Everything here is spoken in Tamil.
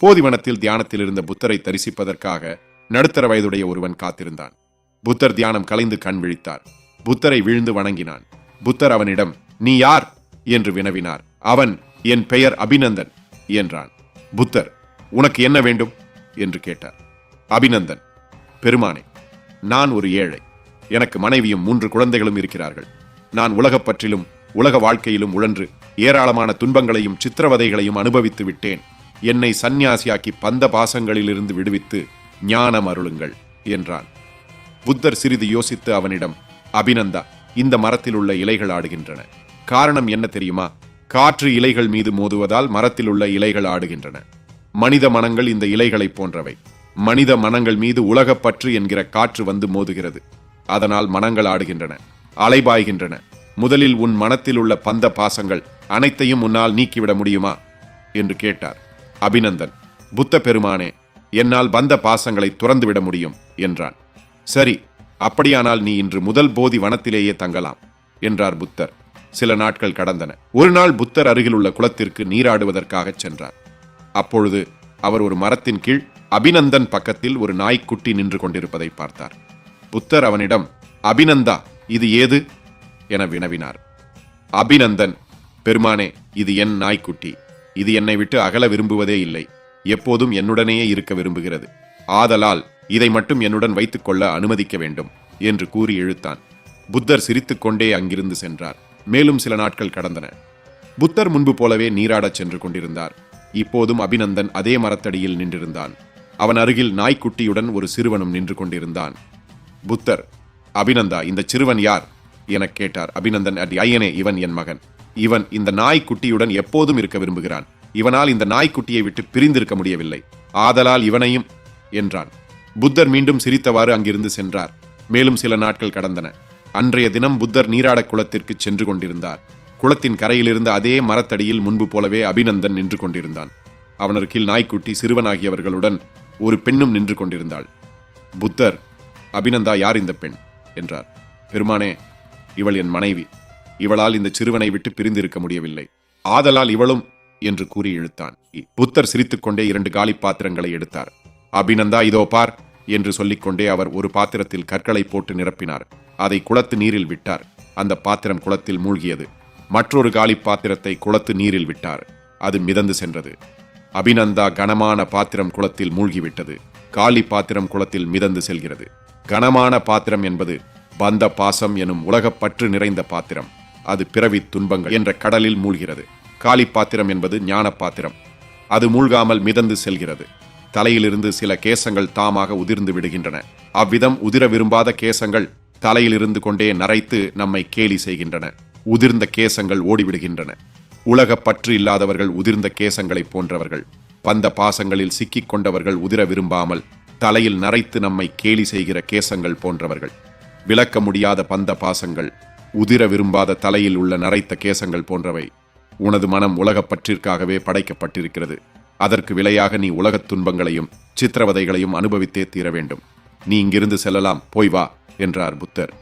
போதிவனத்தில் தியானத்தில் இருந்த புத்தரை தரிசிப்பதற்காக நடுத்தர வயதுடைய ஒருவன் காத்திருந்தான். புத்தர் தியானம் கலைந்து கண் விழித்தார். புத்தரை வீழ்ந்து வணங்கினான். புத்தர் அவனிடம், நீ யார் என்று வினவினார். அவன், என் பெயர் அபிநந்தன் என்றான். புத்தர், உனக்கு என்ன வேண்டும் என்று கேட்டார். அபிநந்தன், பெருமானே, நான் ஒரு ஏழை. எனக்கு மனைவியும் 3 குழந்தைகளும் இருக்கிறார்கள். நான் உலகப் பற்றிலும் உலக வாழ்க்கையிலும் உழன்று ஏராளமான துன்பங்களையும் சித்திரவதைகளையும் அனுபவித்து விட்டேன். என்னை சந்நியாசியாக்கி பந்த பாசங்களிலிருந்து விடுவித்து ஞானம் அருளுங்கள் என்றான். புத்தர் சிறிது யோசித்து அவனிடம், அபிநந்தா, இந்த மரத்தில் உள்ள இலைகள் ஆடுகின்றன. காரணம் என்ன தெரியுமா? காற்று இலைகள் மீது மோதுவதால் மரத்தில் உள்ள இலைகள் ஆடுகின்றன. மனித மனங்கள் இந்த இலைகளைப் போன்றவை. மனித மனங்கள் மீது உலகப்பற்று என்கிற காற்று வந்து மோதுகிறது. அதனால் மனங்கள் ஆடுகின்றன, அலைபாய்கின்றன. முதலில் உன் மனத்தில் உள்ள பந்த பாசங்கள் அனைத்தையும் உன்னால் நீக்கிவிட முடியுமா என்று கேட்டார். அபிநந்தன், புத்த பெருமானே, என்னால் பந்த பாசங்களை துறந்துவிட முடியும் என்றான். சரி, அப்படியானால் நீ இன்று முதல் போதி வனத்திலேயே தங்கலாம் என்றார் புத்தர். சில நாட்கள் கடந்தன. ஒரு நாள் புத்தர் அருகில் உள்ள குளத்திற்கு நீராடுவதற்காக சென்றார். அப்பொழுது அவர் ஒரு மரத்தின் கீழ் அபிநந்தன் பக்கத்தில் ஒரு நாய்க்குட்டி நின்று கொண்டிருப்பதை பார்த்தார். புத்தர் அவனிடம், அபிநந்தா, இது ஏது என வினவினார். அபிநந்தன், பெருமானே, இது என் நாய்க்குட்டி. இது என்னை விட்டு அகல விரும்புவதே இல்லை. எப்போதும் என்னுடனேயே இருக்க விரும்புகிறது. ஆதலால் இதை மட்டும் என்னுடன் வைத்துக் கொள்ள அனுமதிக்க வேண்டும் என்று கூறி இழுத்தான். புத்தர் சிரித்துக்கொண்டே அங்கிருந்து சென்றார். மேலும் சில நாட்கள் கடந்தன. புத்தர் முன்பு போலவே நீராடச் சென்று கொண்டிருந்தார். இப்போதும் அபிநந்தன் அதே மரத்தடியில் நின்றிருந்தான். அவன் அருகில் நாய்க்குட்டியுடன் ஒரு சிறுவனும் நின்று கொண்டிருந்தான். புத்தர், அபிநந்தா, இந்த சிறுவன் யார் எனக் கேட்டார். அபிநந்தன், ஐயனே, இவன் என் மகன். இவன் இந்த நாய்க்குட்டியுடன் எப்போதும் இருக்க விரும்புகிறான். இவனால் இந்த நாய்க்குட்டியை விட்டு பிரிந்திருக்க முடியவில்லை. ஆதலால் இவனையும் என்றான். புத்தர் மீண்டும் சிரித்தவாறு அங்கிருந்து சென்றார். மேலும் சில நாட்கள் கடந்தன. அன்றைய தினம் புத்தர் நீராட குளத்திற்கு சென்று கொண்டிருந்தார். குளத்தின் கரையிலிருந்த அதே மரத்தடியில் முன்பு போலவே அபிநந்தன் நின்று கொண்டிருந்தான். அவனருகில் நாய்க்குட்டி, சிறுவனாகியவர்களுடன் ஒரு பெண்ணும் நின்று கொண்டிருந்தாள். புத்தர், அபிநந்தா, யார் இந்த பெண் என்றார். பெருமானே, இவள் என் மனைவி. இவளால் இந்த சிறுவனை விட்டு பிரிந்திருக்க முடியவில்லை. ஆதலால் இவளும் என்று கூறி இழுத்தான். புத்தர் சிரித்துக்கொண்டே 2 காலி பாத்திரங்களை எடுத்தார். அபிநந்தா, இதோ பார் என்று சொல்லிக்கொண்டே அவர் ஒரு பாத்திரத்தில் கற்களை போட்டு நிரப்பினார். அதை குளத்து நீரில் விட்டார். அந்த பாத்திரம் குளத்தில் மூழ்கியது. மற்றொரு காலி பாத்திரத்தை குளத்து நீரில் விட்டார். அது மிதந்து சென்றது. அபிநந்தா, கனமான பாத்திரம் குளத்தில் மூழ்கிவிட்டது. காலி பாத்திரம் குளத்தில் மிதந்து செல்கிறது. கனமான பாத்திரம் என்பது பந்த பாசம் எனும் உலகப்பற்று நிறைந்த பாத்திரம். அது பிறவி துன்பங்கள் என்ற கடலில் மூழ்கிறது. காலி பாத்திரம் என்பது ஞான பாத்திரம். அது மூழ்காமல் மிதந்து செல்கிறது. தலையிலிருந்து சில கேசங்கள் தாமாக உதிர்ந்து விடுகின்றன. அவ்விதம் உதிர விரும்பாத கேசங்கள் தலையிலிருந்து கொண்டே நரைத்து நம்மை கேலி செய்கின்றன. உதிர்ந்த கேசங்கள் ஓடிவிடுகின்றன. உலகப்பற்று இல்லாதவர்கள் உதிர்ந்த கேசங்களைப் போன்றவர்கள். பந்த பாசங்களில் சிக்கிக் கொண்டவர்கள் உதிர விரும்பாமல் தலையில் நரைத்து நம்மை கேலி செய்கிற கேசங்கள் போன்றவர்கள். விளக்க முடியாத பந்த பாசங்கள், உதிர விரும்பாத தலையில் உள்ள நரைத்த கேசங்கள் போன்றவை. உனது மனம் உலகப்பற்றிற்காகவே படைக்கப்பட்டிருக்கிறது. அதற்கு விலையாக நீ உலகத் துன்பங்களையும் சித்திரவதைகளையும் அனுபவித்தே தீர வேண்டும். நீ இங்கிருந்து செல்லலாம், போய் வா என்றார் புத்தர்.